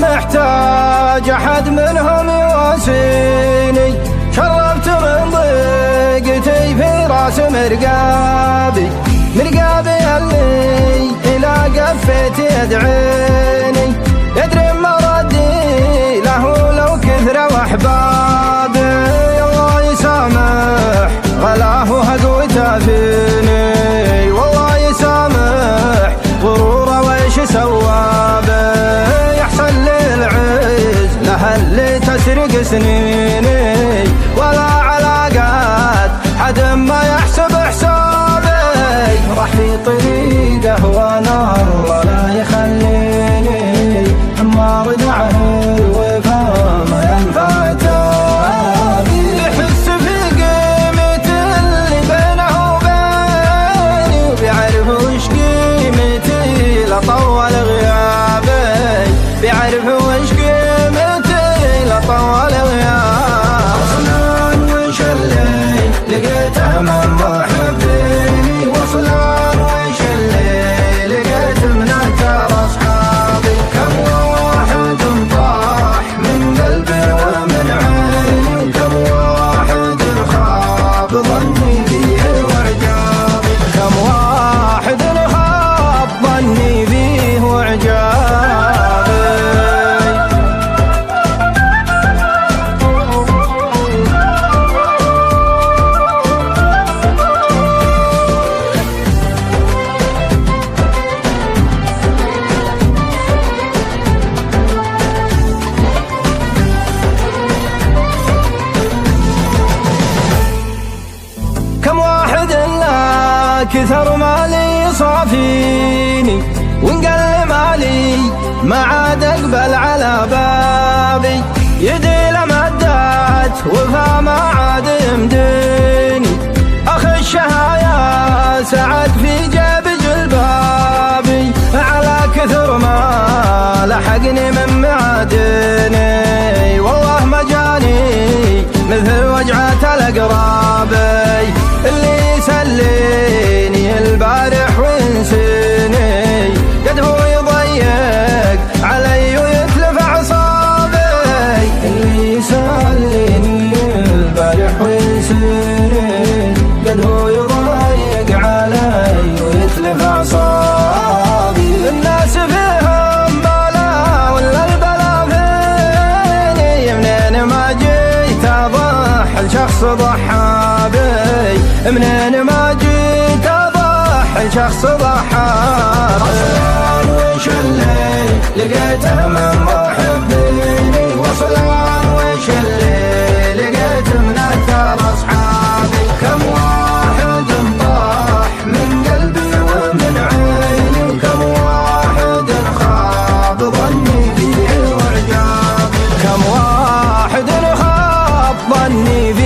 محتاج أحد منهم يواسيني، شربت من ضيقتي في راس مرقابي اللي إلى قفيت يدعيني، يدري مردي له لو كثر وأحبابي. الله يسامح غلاه وهقوته فيني، والله يسامح غروره وإيش سوابه، يحصل لي العز له اللي تسرق سنيني، ولا علاقات حد ما يحسب حسابي، راح في طريقه وانا الله لا يخليني، اما ردعه الوفا ما ينفع تابي، يحس في قيمة اللي بينه وبيني، وبيعرف وش قيمتي لطول غيابي، بيعرف وش قيمتي لطول غيابي. وصلان وش اللي لقيته من محبيني، وصلان وش اللي لقيت من أكثر أصحابي، كم واحد طاح من قلبي ومن عيني، كم واحد خاب ظني فيه وإعجابي، كم واحد خاب ظني فيه وإعجابي. كم واحد لا كثر مالي صافيني، وانقل مالي ما عاد اقبل على بابي، يدي لمدات وفا ما عاد يمديني، اخشها يا سعد في جيب جلبابي، على كثر ما لحقني من معادني، والله ما جاني مثل وجعة الأقرابي، اللي يسليني البارح وينسيني، قد هو يضيق علي ويتلف أعصابي، اللي يسليني البارح وينسيني، قد هو يضيق علي ويتلف أعصابي. الناس فيهم بلا ولا البلا فيني، منين ما جيت أضحي لشخص ضحى بي، منين ما جيت أضحي لشخص ضحى بي. وصلان وش اللي لقيته من محبيني، وصلان وش اللي لقيت من أكثر أصحابي، كم واحد طاح من قلبي ومن عيني، كم واحد خاب ظني فيه وإعجابي، كم واحد خاب ظني فيه